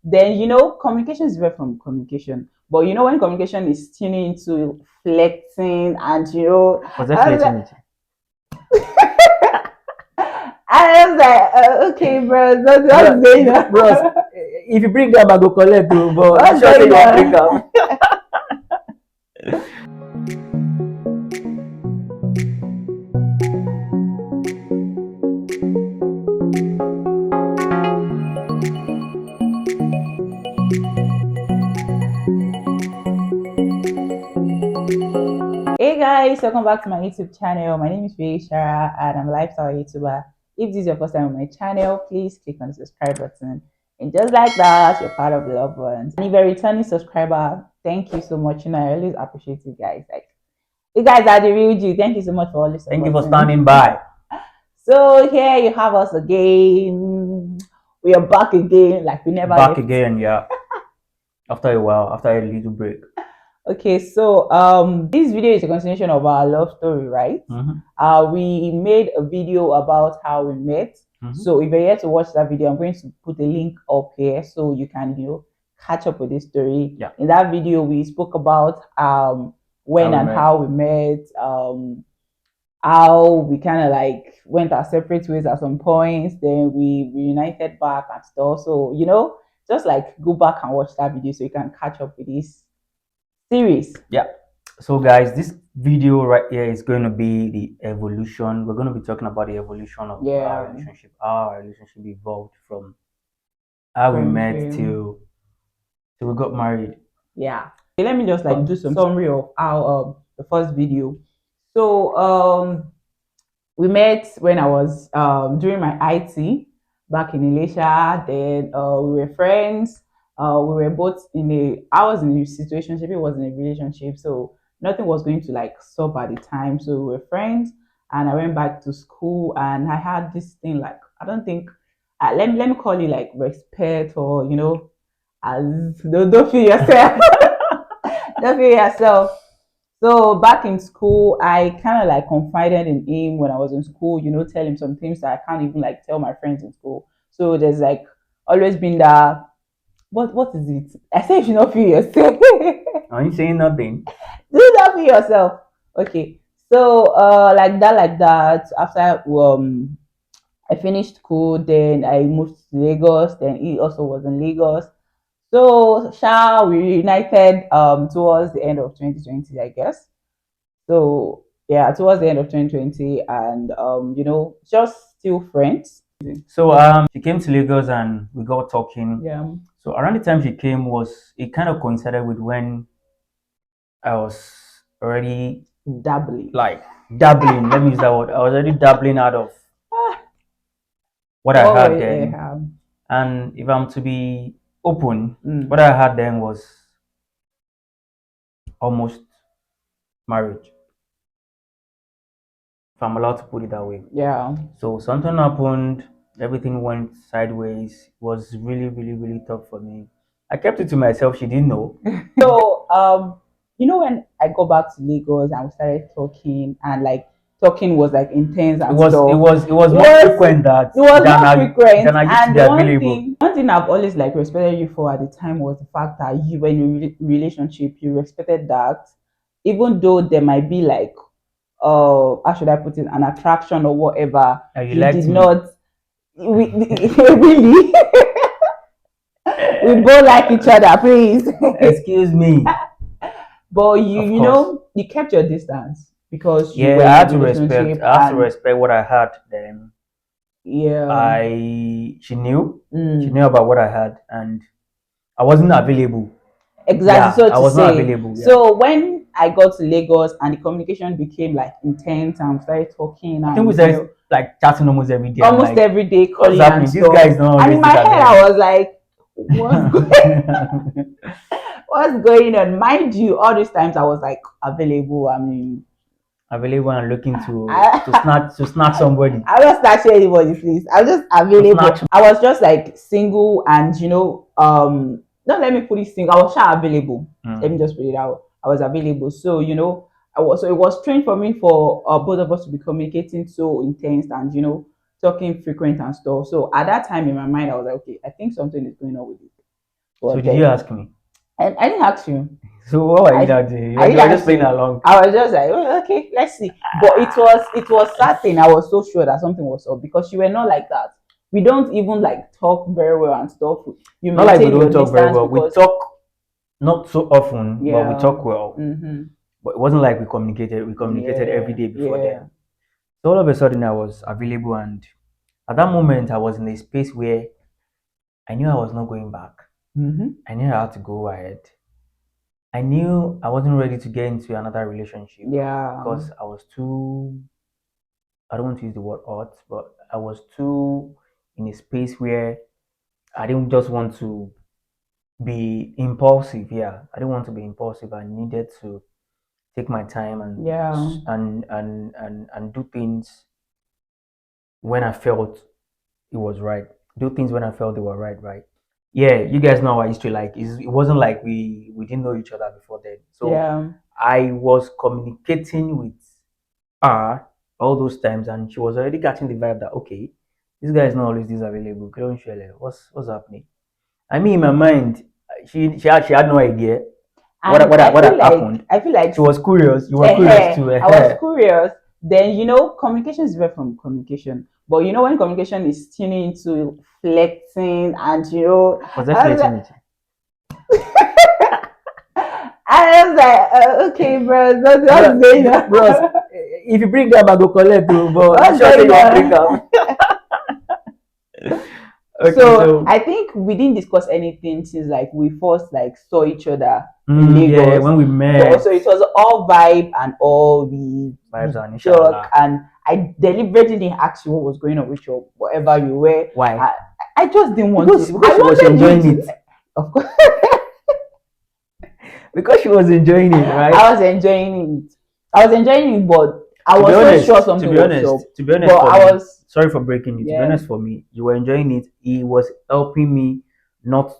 Then communication is different from communication. But when communication is tuning into flexing and Was that flirting with I was like, okay, bro, what's you? going on? Bros, if you bring them, I go collect too, but What's sure say going you won't bring on? them. Hey guys, welcome back to my YouTube channel. My name is Shara and I'm a lifestyle YouTuber. If this is your first time on my channel, please click on the subscribe button. And just like that, you're part of the loved ones. And if you're a returning subscriber, thank you so much. I always appreciate you guys. Like, you guys are the real G. Thank you so much for always Thank you for supporting. standing by. So here you have us again. We are back again, like we never Back left. again, yeah. After a while, after a little break. Okay, so this video is a continuation of our love story, right? We made a video about how we met. So if you're here to watch that video, I'm going to put a link up here so you can catch up with this story. Yeah. In that video, we spoke about when and how we met, how we kind of like went our separate ways at some points, then we reunited back and stuff. So just like go back and watch that video so you can catch up with this series. Yeah. So guys, this video right here is going to be the evolution. We're going to be talking about the evolution of our relationship, how our relationship evolved from how we met till we got married. Yeah. Okay, let me just like do some summary of our the first video. So we met when I was doing my IT back in Elisha. Then we were friends. We were both I was in a situationship, he was in a relationship, so nothing was going to like stop at the time. So we were friends, and I went back to school, and I had this thing like I don't think let me call it like respect, or as don't feel yourself. Don't feel yourself. So back in school, I kind of like confided in him when I was in school, tell him some things that I can't even like tell my friends in school. So there's like always been that. What is it? I say you should not feel yourself. Are you saying nothing? Do not feel yourself. Okay. So like that. After I finished school, then I moved to Lagos. Then he also was in Lagos. So we reunited towards the end of 2020, I guess. So yeah, towards the end of 2020, and just still friends. So she came to Lagos and we got talking. Yeah. So around the time she came it kind of coincided with when I was already Dabbling. Dabbling. Let me use that word. I was already dabbling out of what I had then. And if I'm to be open, what I had then was almost marriage, if I'm allowed to put it that way. Yeah. So something happened, everything went sideways. It was really, really, really tough for me. I kept it to myself, she didn't know. So when I got back to Lagos and we started talking, and like talking was like intense and stuff. It was more frequent that it was more frequent. Than I used to be available. One thing I've always like respected you for at the time was the fact that you were in a relationship, you respected that, even though there might be like how should I put it, an attraction or whatever, you did not really we both like each other, please. Excuse me. But you kept your distance because I had to respect. I have to respect what I had then. Yeah. She knew. She knew about what I had, and I wasn't available. Exactly. Yeah, I was not available. Yeah. So when I got to Lagos and the communication became like intense and we started talking, I think we started like chatting almost every day. Almost every day, calling and stuff. This guy is not. And in my head, I was like, what's going on? Mind you, all these times I was like available. I mean, available and looking to snatch somebody. I don't snatch anybody, please. I'm just available. I was just like single, and don't let me put it single. I was sure available. Let me just put it out. I was available. So so it was strange for me for both of us to be communicating so intense and talking frequent and stuff. So at that time in my mind, I was like, okay, I think something is going on with it. So did you ask me? I didn't ask you. So what are you now doing? You I were didn't just ask playing you. along. I was just like, oh, okay, let's see. But it was certain. I was so sure that something was up because you were not like that. We don't even like talk very well and stuff. You Not like we maintain your don't talk very distance well. We because talk not so often, but we yeah. talk well. Mm-hmm. But it wasn't like we communicated. We communicated every Yeah. day before Yeah. then. So all of a sudden, I was available, and at that moment, I was in a space where I knew I was not going back. Mm-hmm. I knew I had to go ahead. I knew I wasn't ready to get into another relationship Yeah. because I was too. I don't want to use the word hot, but I was too in a space where I didn't just want to be impulsive. Yeah, I didn't want to be impulsive. I needed to take my time Yeah. and do things when I felt it was right. Do things when I felt they were right, right? Yeah, you guys know our history. Like, it wasn't like we didn't know each other before then. So Yeah. I was communicating with her all those times, and she was already catching the vibe that okay, this guy is not always this available. Don't share. What's happening? I mean, in my mind, she had no idea And what had happened. I feel like She was curious. You were curious too. I was curious. Then communication is different from communication. But when communication is turning into flirting, and Was that I was like, flirting? I was like, okay, bro, what's Bro, going on? bros, if you bring them, I go collect too. But What's sure say going you want bring on? them. Okay, So so I think we didn't discuss anything since like we first like saw each other in yeah, Lagos. when we met, So it was all vibe and all vibes the and joke, inshallah. and I deliberately didn't ask you what was going on with your whatever you were. Why? I just didn't want Because to. because I she was wanted you enjoying to, it. of course. Because she was enjoying it, right? I was enjoying it. I was enjoying it, but I To be was so honest, sure to something be was honest, up. to be honest, But for I me, was, sorry for breaking you. To be yeah, honest, for me, you were enjoying it. It was helping me not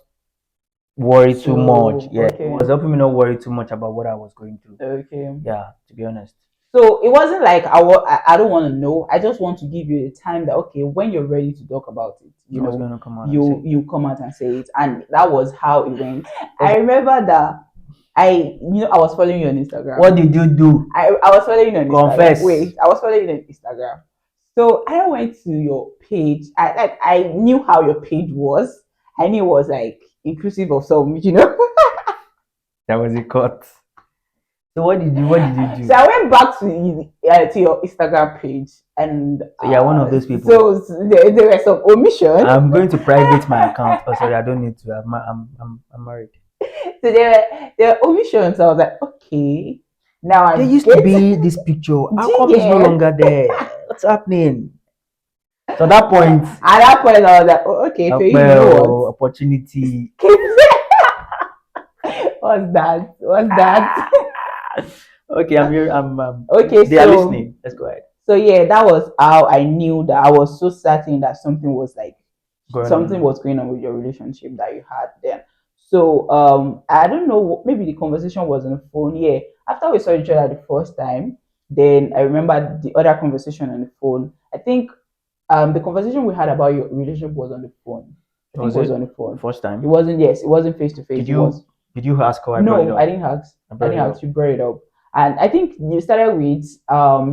worry too much. so Yeah, it okay, was helping me not worry too much about what I was going through. okay. Yeah, to be honest. So it wasn't like I don't want to know. I just want to give you the time that okay, when you're ready to talk about it, I was going to come out and you say. come out and say it, and that was how it went. Also, I remember that I was following you on Instagram. what did you do? I was following you on Instagram. Confess. Wait, I was following you on Instagram. So I went to your page. I knew how your page was. I knew it was like inclusive of some. That was a cut. So what did you So do? I went back to your Instagram page, and So yeah, one of those people. so there were some omissions. I'm going to private my account. Oh sorry, I don't need to. I'm married. So there were omissions. I was like, okay, now I There used to get. be this picture. How come it's no Yeah. longer there? What's happening? So at that point, At that point, I was like, oh, okay, so you know well, what? opportunity. What's that? What's that? Okay, I'm here. Okay, They are listening. Let's go ahead. so yeah, that was how I knew that I was so certain that something was like Going something on. was going on with your relationship that you had then. So I don't know, maybe the conversation was on the phone. Yeah. After we saw each other the first time, then I remember the other conversation on the phone. I think the conversation we had about your relationship was on the phone. I think Was it was it on the phone. first time? It wasn't, yes, it wasn't face to face. Did It was you did you ask how I brought it no, I up? didn't ask. I I brought didn't it ask. up. You brought it up, and I think you started with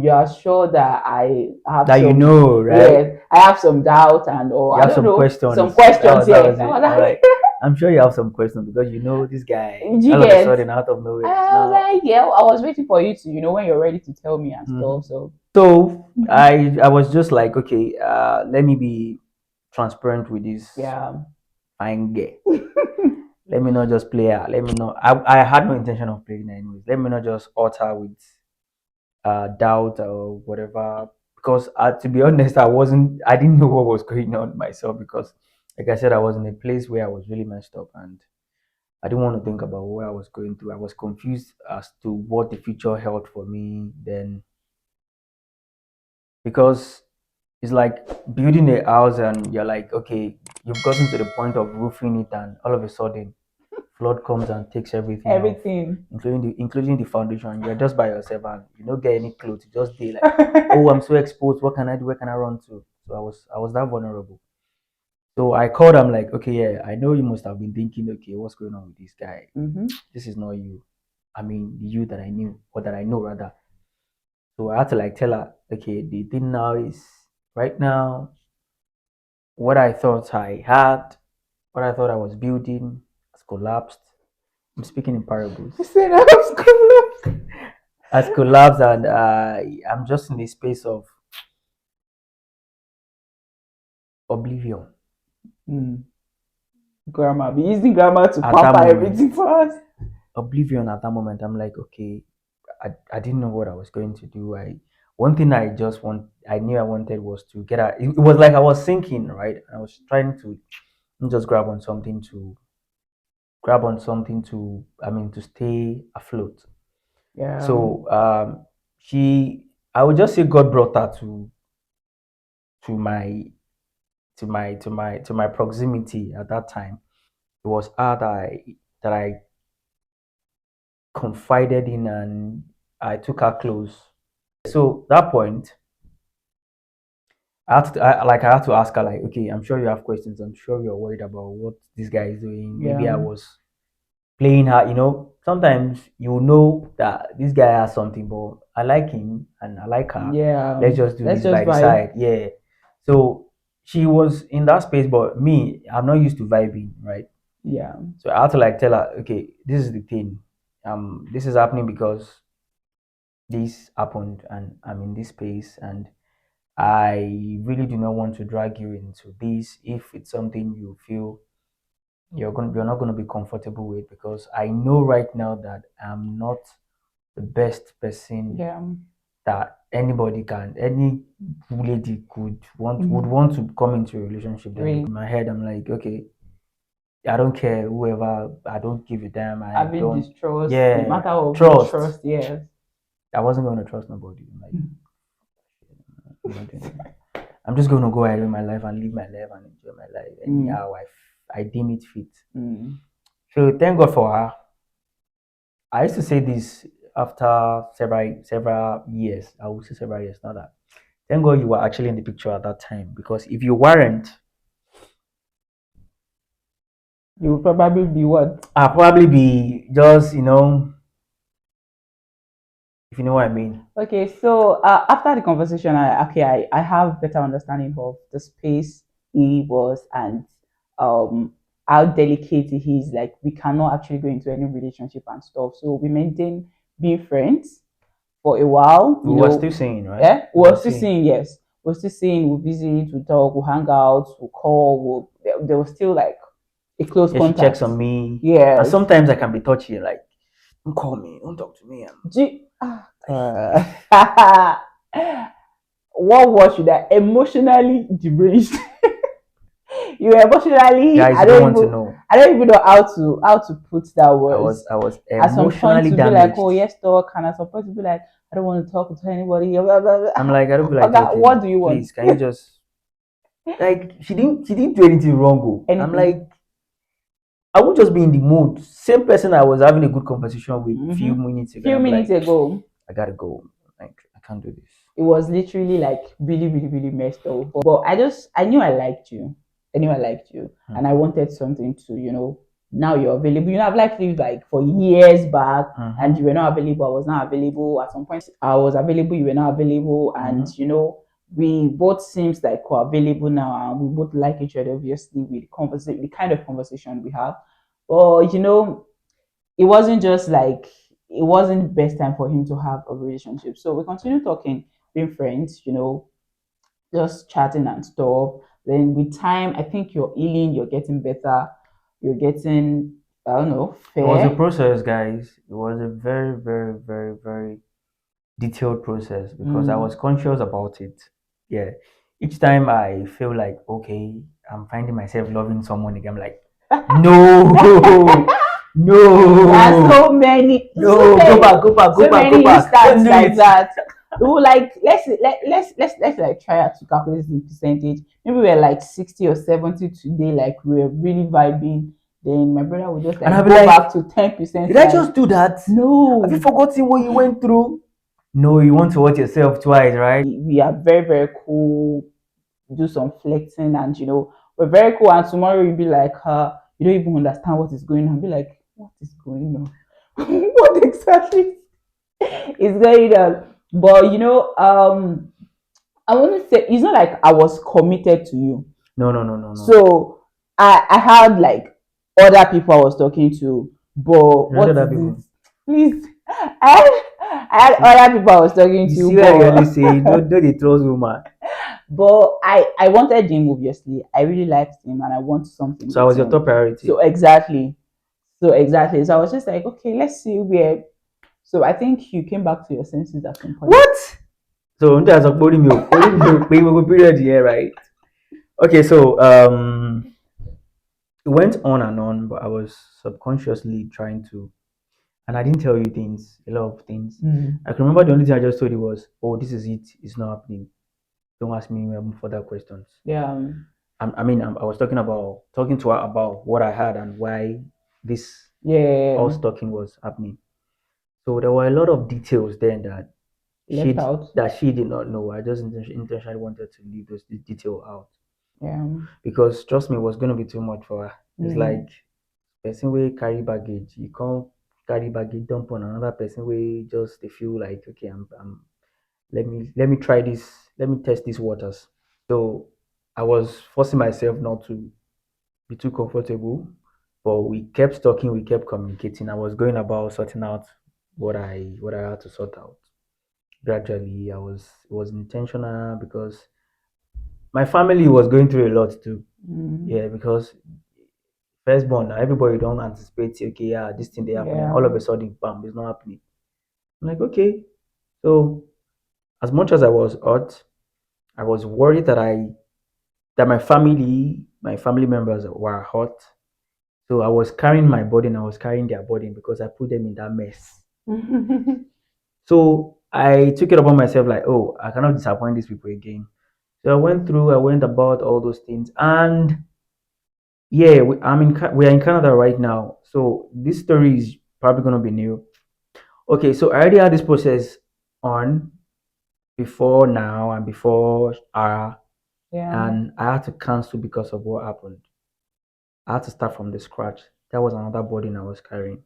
you are sure that I have That you some, know, right? yes, I have some doubt and or You I have don't some know, some questions. questions. That Yeah, was I it. was All right. like, I'm sure you have some questions because you know this guy. did you All of a get? sudden, out of nowhere, is I was now. like, yeah, I was waiting for you to, when you're ready to tell me and Mhm. stuff. So So I was just like, okay, let me be transparent with this yeah, fine girl. Let me not just play her. Let me not. I had no intention of playing her anyways. Let me not just hurt her with doubt or whatever. Because to be honest, I didn't know what was going on myself because, like I said, I was in a place where I was really messed up and I didn't want to think about what I was going through. I was confused as to what the future held for me then because it's like building a house and you're like, okay, you've gotten to the point of roofing it and all of a sudden flood comes and takes everything off, everything. including the foundation. You're just by yourself and you don't get any clothes. You just be like, oh, I'm so exposed. What can I do? Where can I run to? So I was that vulnerable. So I called. I'm like, okay, yeah, I know you must have been thinking, okay, what's going on with this guy? This is not you. I mean, the you that I knew or that I know rather. So I had to like tell her, okay, the thing now is right now, what I thought I had, what I thought I was building has collapsed. I'm speaking in parables. You said I was collapsed. Has collapsed, and I'm just in a space of oblivion. Grammar. Be using grammar to At that pamper moment, everything for us. oblivion at that moment, I'm like, okay, I didn't know what I was going to do. One thing I knew I wanted was to get out. It was like I was sinking, right? I was trying to just grab on something to, I mean, to stay afloat. Yeah. So she, I would just say God brought her to my to my proximity at that time. It was her that I confided in, and I took her close. So that point, I had to ask her like, okay, I'm sure you have questions. I'm sure you're worried about what this guy is doing. Maybe I Yeah. was playing her. Sometimes you know that this guy has something, but I like him and I like her. Yeah. Let's just do Let's this just by the vibe. side. Yeah. So she was in that space, but me, I'm not used to vibing, right? Yeah. So I had to like tell her, okay, this is the thing. This is happening because this happened, and I'm in this space, and I really do not want to drag you into this if it's something you feel you're not going to be comfortable with, because I know right now that I'm not the best person Yeah. that any lady would want to come into a relationship then with. Really. In my head, I'm like, okay, I don't care whoever, I don't give a damn, I Having don't. distrust, the Yeah, matter of trust. mistrust, yes. I wasn't going to trust nobody. I'm like, I'm not doing that. I'm just going to go ahead with my life and live my life and enjoy my life anyhow I deem it fit. So thank God for her. I used to say this after several years. I would say several years, not that. Thank God you were actually in the picture at that time, because if you weren't, You will probably be what? I'd probably be just, if you know what I mean. Okay, so after the conversation, I have better understanding of the space he was and um how delicate he is. Like we cannot actually go into any relationship and stuff. So we maintain being friends for a while. We were still saying, right? Yeah, We we're were still saying. seeing. Yes, we're still seeing. We visit, we talk, we hang out, we call. There was still like a close Yeah, she checks contact. on me. And Yes. sometimes I can be touchy, like, don't call me, don't talk to me. What word should I emotionally deranged? You emotionally, Guys, you don't want to know. I don't even know how to put that words. I was At some point emotionally to be like, damaged. oh yes, talk, and at some point to be like, I don't want to talk to anybody. Blah, blah, blah. I'm like, I don't feel like Okay, what talking. do you want? Please, can you just, like, she didn't do anything wrong. Oh. I'm Anything. like, I would just be in the mood. Same person I was having a good conversation with a few minutes ago. Few I'm minutes like, ago, I gotta go. Like, I can't do this. it was literally like really, really, really messed up. But I knew I liked you. I knew I liked you, and I wanted something to, now you're available. I've liked you like for years back, and you were not available. I was not available. At some point, I was available. You were not available, and we both seems like we're available now, and we both like each other. Obviously, with the kind of conversation we have. But it wasn't just like it wasn't the best time for him to have a relationship. So we continued talking, being friends, just chatting and stuff. Then with time, I think you're healing, you're getting better, you're getting, I don't know, It was a fair. process, guys. It was a very, very, very, very detailed process, because I was conscious about it. Yeah. Each time I feel like, okay, I'm finding myself loving someone again, I'm like, no, no. There are so many, No, go back, go back, go so back, go many back. Don't instances do like it. that. We will like let's like try to calculate the percentage. Maybe we're like 60 or 70 today, like we're really vibing. Then my brother will just And like I'll be go like, back to 10%. did I Like, just do that? Have you no, forgotten what you went through? No, you want to watch yourself twice, right? we are very, very cool, do some flexing and we're very cool, and tomorrow you'll be like, you don't even understand what is going on. I'll be like, what is going on? What exactly is going on? But I want to say it's not like I was committed to you. No, no, no, no, no. So I had like other people I was talking to, but Not what other is people. this? Please, I had other people I was talking You to, see what I really but say? Don't they trust woman? but I wanted him, obviously. I really liked him and I want something So I with was your him. top priority. So exactly. So exactly. So I was just like, okay, let's see where. So I think you came back to your senses at some point. What? So that's a body milk. Body milk. We will period here, right? Okay, so it went on and on, but I was subconsciously trying to, and I didn't tell you things, a lot of things. I can remember the only thing I just told you was, "Oh, this is it. It's not happening. Don't ask me further questions." Yeah. I was talking to her about what I had and why this Yeah. us talking was happening. So there were a lot of details then Left out. she did not know. I just intentionally wanted to leave those detail out Yeah. because trust me, it was gonna be too much for her. It's Mm. like person wey carry baggage, you can't carry baggage dump on another person wey just they feel like okay, I'm let me try this, let me test these waters. So I was forcing myself not to be too comfortable, but we kept talking, we kept communicating. I was going about sorting out what I had to sort out. Gradually, it was intentional because my family was going through a lot too. Yeah, because firstborn, now everybody don't anticipate, okay, yeah, this thing they happening. Yeah. All of a sudden, bam, it's not happening. I'm like, okay. So as much as I was hurt, I was worried that my family members were hurt. So I was carrying my burden, I was carrying their burden because I put them in that mess. So I took it upon myself like, oh, I cannot disappoint these people again. So I went about all those things, and yeah, we are in Canada right now. So this story is probably gonna be new. Okay, so I already had this process on before now and before Yeah. and I had to cancel because of what happened. I had to start from the scratch. That was another burden I was carrying.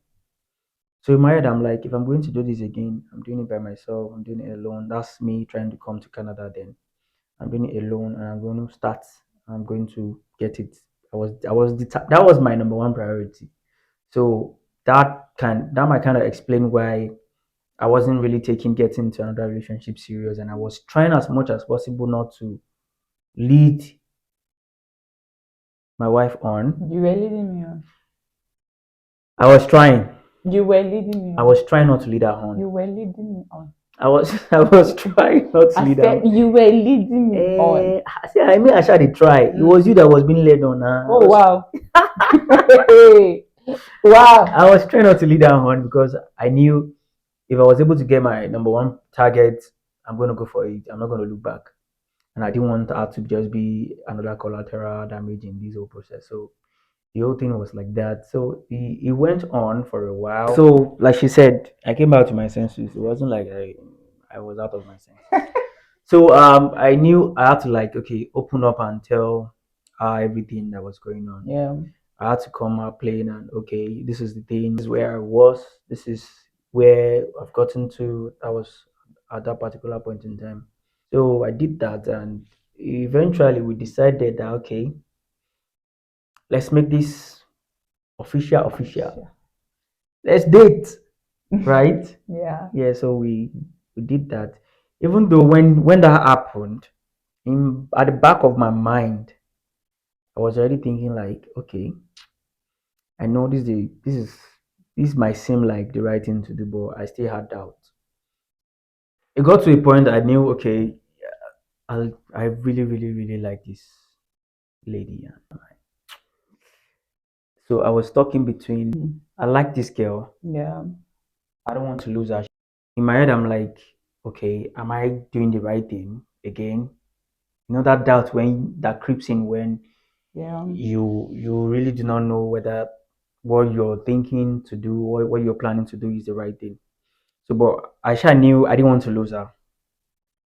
So in my head, I'm like, if I'm going to do this again, I'm doing it by myself. I'm doing it alone. That's me trying to come to Canada. Then I'm doing it alone, and I'm going to start. I'm going to get it. That was my number one priority. So that might kind of explain why I wasn't really taking getting into another relationship serious, and I was trying as much as possible not to lead my wife on. You were leading me on. I was trying. You were leading me I on. was trying not to lead her on. You were leading me on. I was trying not to I lead her said on. you were leading me on. See, I mean, I tried to try. It was you that was being led on. Oh wow. Wow. I was trying not to lead her on because I knew if I was able to get my number one target, I'm going to go for it. I'm not going to look back. And I didn't want her to just be another collateral damage in this whole process. So the whole thing was like that. So it went on for a while. So, like she said, I came back to my senses. It wasn't like I was out of my senses. So I knew I had to like okay open up and tell her everything that was going on. Yeah. I had to come out playing and okay, this is the thing, this is where I was, this is where I've gotten to. I was at that particular point in time. So I did that and eventually we decided that okay, let's make this official. Let's date, right? Yeah. Yeah, so we did that. Even though when that happened, in at the back of my mind, I was already thinking like, okay, I know this might seem like the right thing to do, but I still had doubts. It got to a point I knew, okay, I really, really, really like this lady. So I was talking between I like this girl. Yeah. I don't want to lose her. In my head, I'm like, okay, am I doing the right thing again? You know that doubt when that creeps in when Yeah. you really do not know whether what you're thinking to do, what you're planning to do is the right thing. So, but I knew I didn't want to lose her.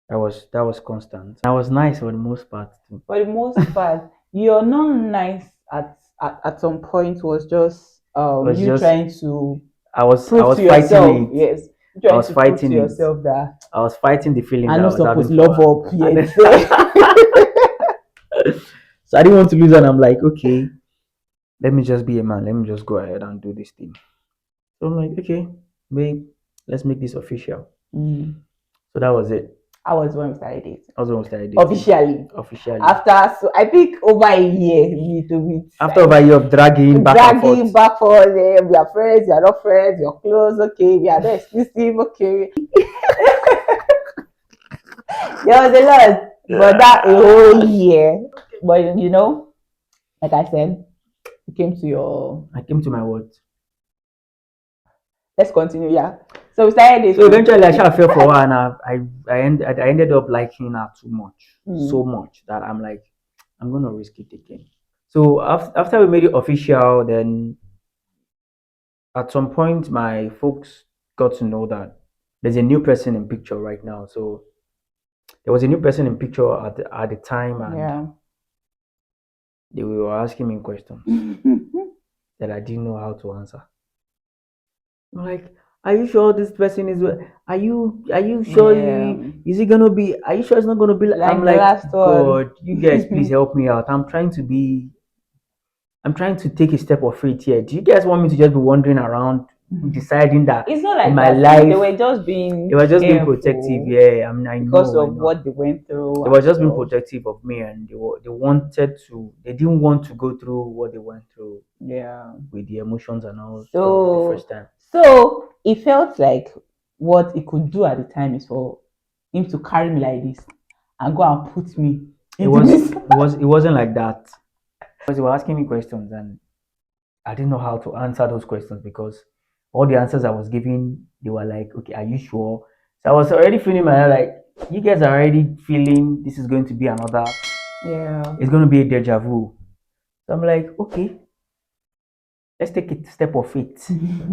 That was constant. I was nice for the most part too. For the most part, your non-nice at some point was just was you just trying to I was prove to fighting yourself, it. yes, you I trying was to prove to fighting it. yourself that I was fighting the feelings I'm that I not was supposed having to for love her. up And yet. so I didn't want to lose her, and I'm like, okay, let me just be a man. Let me just go ahead and do this thing. So I'm like, okay, babe, let's make this official. So that was it. I was when we started dating. I was when we started dating. Officially. After, so I think over a year with after over a year of dragging back and forth. We are friends, we are not friends, we are close, okay, we are not exclusive, okay. There was a lot, but that a whole year. But you know, like I said, you came to your. I came to my words. Let's continue, yeah. So we started dating. So eventually, I fell for her, and I ended up liking her too much, so much that I'm like, I'm gonna risk it again. So after we made it official, then at some point, my folks got to know that there's a new person in picture right now. So there was a new person in picture at the time, and they were asking me questions that I didn't know how to answer. I'm like, are you sure this person is? Are you sure? Is it gonna be? Are you sure it's not gonna be? Like I'm the like, last one. God, you guys, please help me out. I'm trying to take a step of faith here. Do you guys want me to just be wandering around, deciding that it's not like in my that. life They were just being protective? Yeah, I mean, I because know, I of know. what they went through. They were just being protective of me, and they didn't want to go through what they went through. Yeah, with the emotions and all so stuff the first time. So it felt like what he could do at the time is for him to carry me like this and go and put me into this. It wasn't like that. Because they were asking me questions, and I didn't know how to answer those questions because all the answers I was giving, they were like, okay, are you sure? So I was already feeling my head like, you guys are already feeling this is going to be another, it's going to be a deja vu. So I'm like, okay, let's take a step of faith.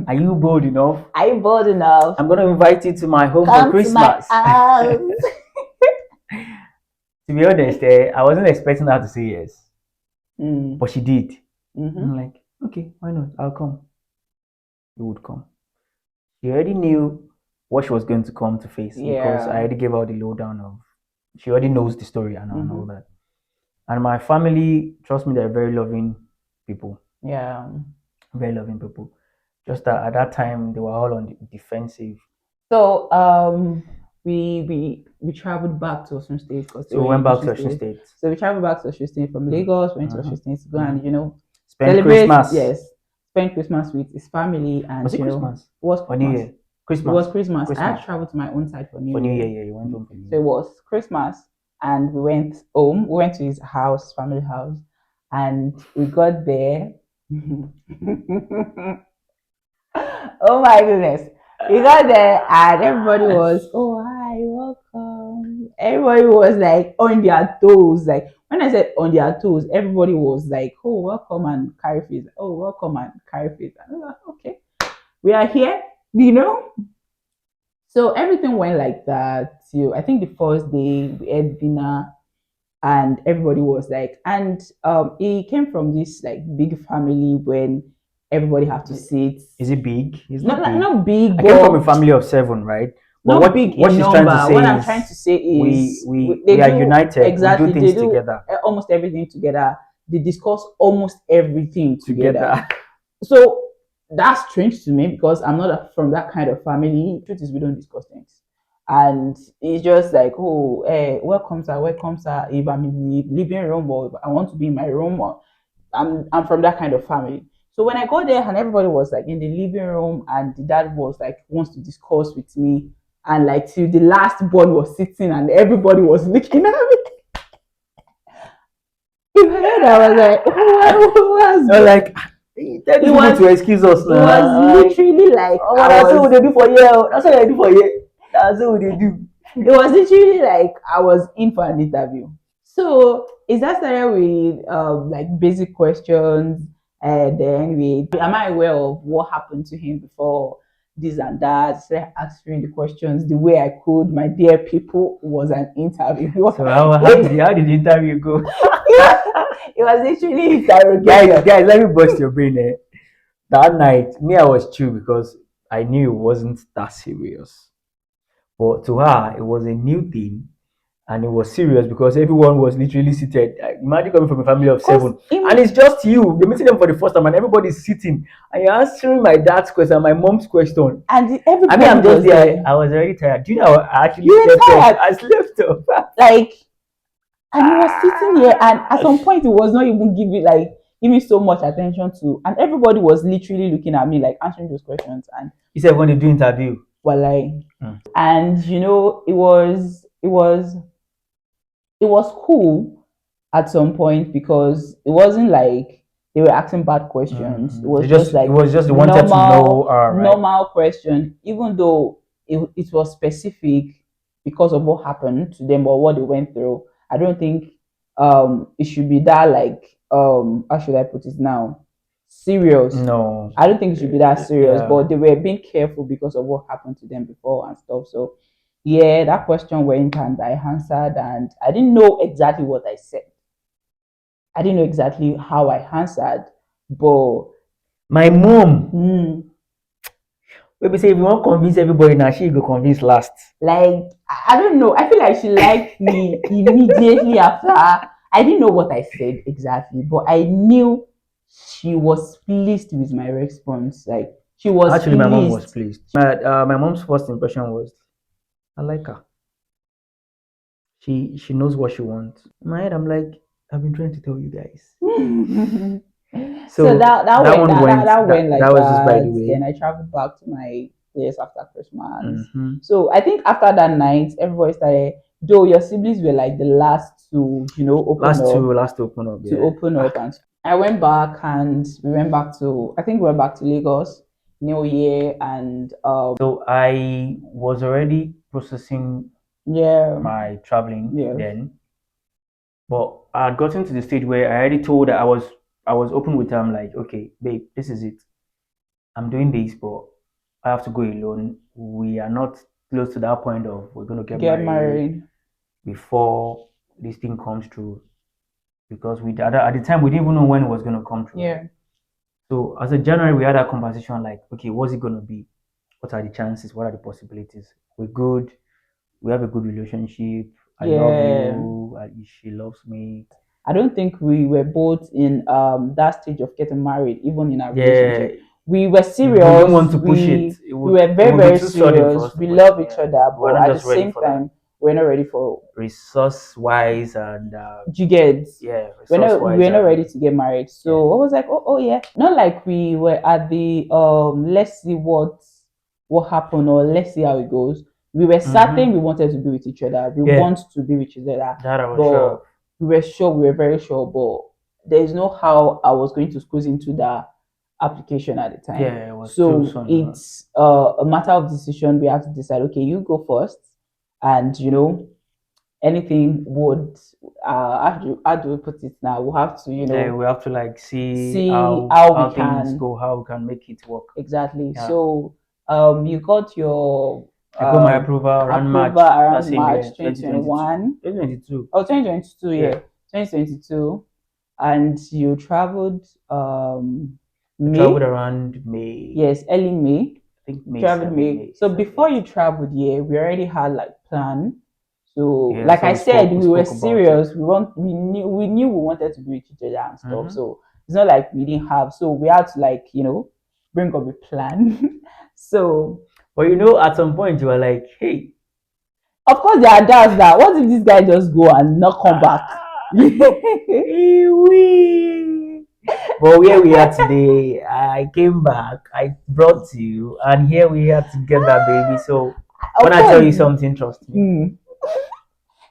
Are you bold enough? Are you bold enough? I'm going to invite you to my home for Christmas. To be honest, I wasn't expecting her to say yes, but she did. I'm like, okay, why not? I'll come. You would come. She already knew what she was going to come to face because I already gave her the lowdown of. She already knows the story and all that. And my family, trust me, they're very loving people. Yeah, very loving people. Just that at that time they were all on the defensive. So we traveled back to Osun State because so we went back to Osun State. So we traveled back to Osun State from Lagos, went to Osun State to go and spend celebrate. Christmas. Yes, spend Christmas with his family and was it Christmas? It was or New Year. Christmas. It was Christmas. I had traveled to my own side for New Year. Yeah, you went home for New Year. So it was Christmas, and we went home. We went to his house, family house, and we got there. Oh my goodness. We got there and everybody was, oh, hi, welcome. Everybody was like on their toes. Like when I said on their toes, everybody was like, oh, welcome and carry face. Oh, welcome and carry face. And I was like, okay, we are here, So everything went like that. I think the first day we had dinner and everybody was like, and he came from this like big family when everybody have to sit. Is it big? It's not big. I came from a family of 7, right? But not big in number. What I'm trying to say is we are united. Exactly, we do things together. Almost everything together. They discuss almost everything together. So that's strange to me because I'm not from that kind of family. The truth is, we don't discuss things. And it's just like, oh, hey, welcome, sir. If I'm in the living room or if I want to be in my room, or I'm from that kind of family. So when I got there and everybody was like in the living room and the dad was like wants to discuss with me and like till the last boy was sitting and everybody was looking at me. In my head, I was like, like, it was to excuse us. It was literally like, that's what they do for you. That's what they do for you. That's what they do. It was literally like I was in for an interview. So is that started with like basic questions, and then am I aware of what happened to him before this and that? So I answering the questions the way I could. My dear people, was an interview. So how did the interview go? It was literally interrogation. Guys, let me bust your brain there. That night, me, I was chill because I knew it wasn't that serious. But to her, it was a new thing and it was serious because everyone was literally seated. Imagine coming from a family of seven, and it's just you. You're meeting them for the first time, and everybody's sitting, and you're answering my dad's question, my mom's question. And everybody I mean, I'm just was there. there. I was already tired. Do you know? I actually You were slept tired. off. I slept off. Like, and he was sitting here, and at some point, he was not even giving so much attention to, and everybody was literally looking at me, like answering those questions. And He said when they do interview, well, like, Mm. and it was cool at some point because it wasn't like they were asking bad questions. It was just like it was just they wanted to know, right? normal question, even though it was specific because of what happened to them or what they went through. I don't think it should be that like how should I put it now? Serious. No, I don't think it should be that serious, Yeah. but they were being careful because of what happened to them before and stuff. So yeah, that question went and I answered, and I didn't know exactly what I said. I didn't know exactly how I answered, but My mom, mm, maybe say if you want to convince everybody now, she go convince last. like I don't know. I feel like she liked me immediately after. I didn't know what I said exactly, but I knew she was pleased with my response. Like she was Actually, my mom was pleased. pleased. My mom's first impression was, I like her. She knows what she wants. In my head, I'm like, I've been trying to tell you guys. So that went one that went like that was just by the that. way. Then I traveled back to my place after Christmas. Mm-hmm. So I think after that night, everybody started. Though your siblings were like the last to Last to open up. to Yeah. open up, and I went back and we went back to I think we went back to Lagos New Year, and So I was already processing yeah, my traveling yes, then, but I had gotten to the stage where I already told that I was open with her. I'm like, okay, babe, this is it. I'm doing this, but I have to go alone. We are not close to that point of we're gonna get get married married. before this thing comes through. Because at the time we didn't even know when it was gonna come through. Yeah, So as a January, we had that conversation like, okay, what's it gonna be? What are the chances? What are the possibilities? We're good. We have a good relationship. I love yeah. you. She loves me. I don't think we were both in that stage of getting married, even in our Yeah, relationship. We were we serious. didn't want to push it. We were It very, would be very too sudden for serious. us to We push it. love each Yeah, other, we're but not at the just ready same for that. time, we're not ready for Resource wise and jiggeds. yeah, We're not ready to get married. So I was like, oh yeah. Not like we were at the let's see what happened or let's see how it goes. We were certain we wanted to be with each other. We Yeah. want to be with each other. That I was But sure of. we were very sure, but there's no how I was going to squeeze into that application at the time. Yeah, it was too So soon. it's a matter of decision. We have to decide, okay, you go first, and anything would how do we put it now? We'll have to, Yeah, we have to like see see how how we things can go, how we can make it work. exactly. Yeah. So you got your I got my approval around March that around same March year, 2021. 2022. Oh, 2022, Yeah. yeah. 2022. And you traveled I May. traveled around May. Yes, early May. I think May Traveled 7, May. May So 7, before yeah. you traveled, yeah, we already had like plan. So Yeah, like so I said, we were spoke about serious. it. We knew we wanted to be with each other and stuff. So it's not like we didn't have. So we had to like bring up a plan. So But at some point you were like, hey, of course there are doubts that what if this guy just go and not come back? But where we are today, I came back, I brought you, and here we are together, baby. So when I tell you something, trust me.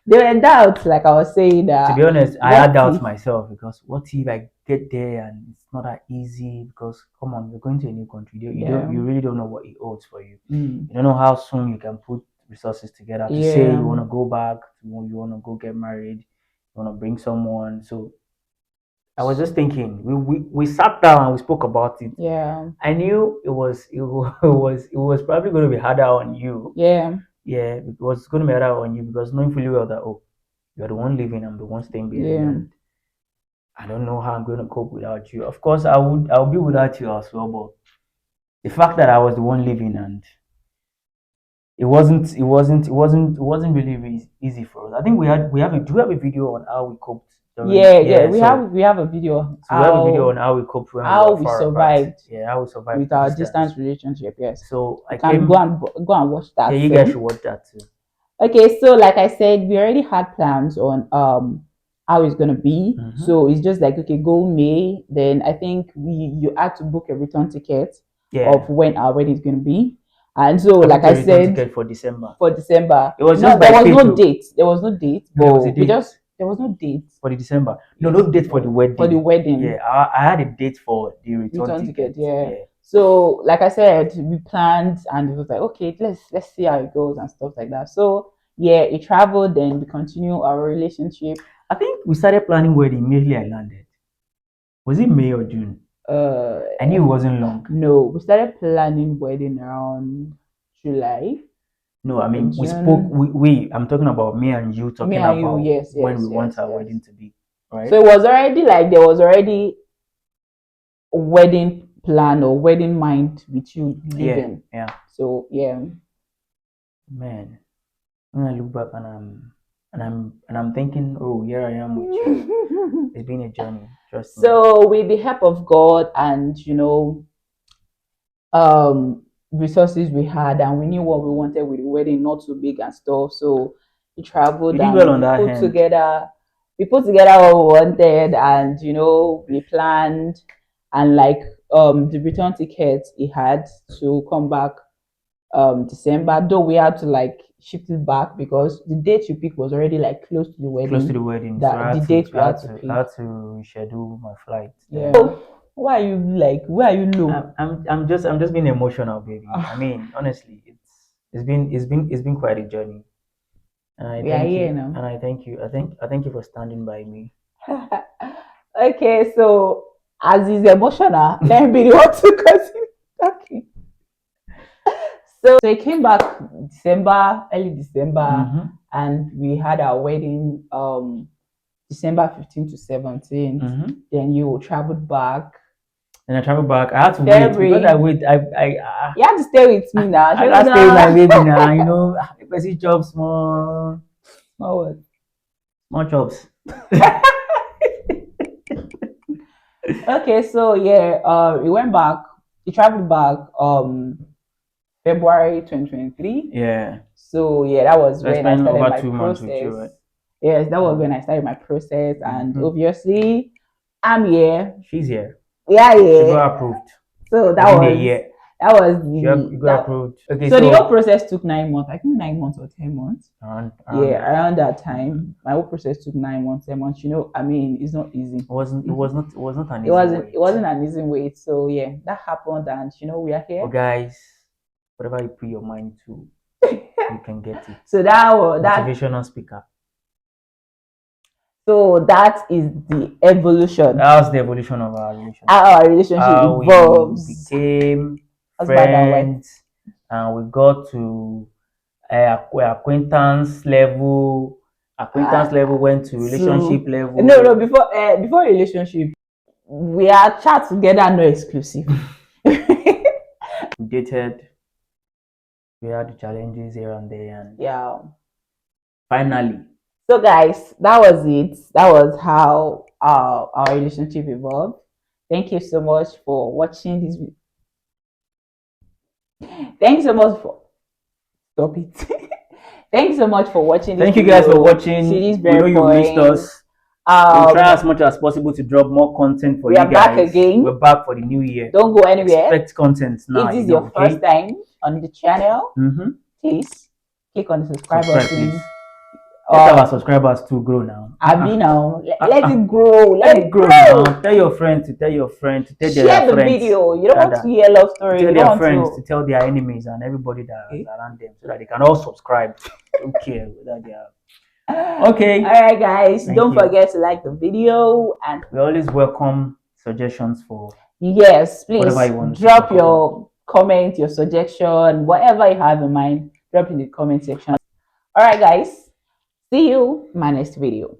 There were doubts, like I was saying. To be honest, I had doubts myself because what if I get there and it's not that easy? Because come on, you're going to a new country. You really don't know what it holds for you. You don't know how soon you can put resources together to say you want to go back, you want to go get married, you want to bring someone. So I was just thinking, we sat down and we spoke about it. Yeah. I knew it was probably going to be harder on you. Yeah. Yeah, it was going to be harder on you because knowing fully well that you're the one living, I'm the one staying behind. Yeah. And I don't know how I'm going to cope without you. Of course, I'll be without you as well, but the fact that I was the one living and it wasn't really easy for us. I think do we have a video on how we coped during, yeah, we have a video so we have a video on how we coped when we how were we far apart. survived Yeah, how we survived with our distance. distance relationship. Yes, So I you can came. go and watch that. Yeah, you guys should watch that too. Okay, so like I said, we already had plans on how it's gonna be. So it's just like, okay, go May. Then I think you had to book a return ticket of when our wedding is gonna be. And so, like I said, ticket for December. It was no, just there by was fate, no though. date. There was no date. There was a But we date. just there was no date for the December. No date for the wedding. for the wedding. Yeah, I had a date for the return ticket. Yeah. So, like I said, we planned, and it was like, okay, let's see how it goes and stuff like that. So yeah, it traveled. Then we continue our relationship. I think we started planning wedding immediately I landed. Was it May or June? I knew it wasn't long. No, we started planning wedding around July. No, I mean we spoke. I'm talking about me and you talking about when we want our wedding to be. Right. So it was already like there was already a wedding plan or wedding mind with you living. Yeah. So yeah. Man, when I look back and I'm thinking, oh, here I am with you. It's been a journey. Trust me. So with the help of God and resources we had, and we knew what we wanted with the wedding, not too big and stuff. So we traveled and we put together what we wanted, and we planned, and like the return tickets he had to come back December, though we had to like shift it back because the date you picked was already like close to the wedding. So the date we had to pick. I had to reschedule my flight. Yeah. So, why are you low? I'm just being emotional, baby. I mean, honestly, it's been quite a journey. And I thank you. Now. And I thank you. I thank you for standing by me. Okay, so as is emotional, let me be the one to continue talking. So it came back early December, and we had our wedding December 15 to 17. Then you traveled back. And I traveled back. I had to wait because I wait. You had to stay with me now. I can't stay with my baby now. You know, person job small what? Small jobs. Okay, so yeah, we went back. We traveled back February 2023. Yeah. So yeah, that was when I started my 2 months process. With you, right? Yes, that was when I started my process, and obviously, I'm here. She's here. Yeah. She got approved. So that was you got approved. Okay. So the whole process took 9 months. I think 9 months or 10 months. Around that time, my whole process took 9 months, 10 months. I mean, it's not easy. It wasn't an easy. It wasn't an easy wait. So yeah, that happened, and we are here. But guys, whatever you put your mind to, you can get it. So that motivational speaker. So that is the evolution. That was the evolution of our relationship. How our relationship evolves. We became friends, and we got to acquaintance level. Acquaintance level went to relationship level. No. Before relationship, we are chat together, no exclusive. We dated. We had challenges here and there, and finally. So guys, that was it. That was how our relationship evolved. Thank you so much for watching this video. Thank you so much for stop it. Thank you so much for watching this. Thank you guys for watching. We know you missed us. We'll try as much as possible to drop more content for you guys. We are back again. We're back for the new year. Don't go anywhere. Expect content now. If this is your first time on the channel, please click on the subscribe button. Let our subscribers to grow now. Let it grow. Let it grow. Now. Tell your friends to tell their friends. Share the video. You don't want to hear love stories. Tell their friends to tell their enemies and everybody that is around them so that they can all subscribe. Don't care whether they are. Okay. All right, guys. Don't forget to like the video, and we always welcome suggestions for. Yes, please drop your comment, your suggestion, whatever you have in mind. Drop in the comment section. All right, guys. See you in my next video.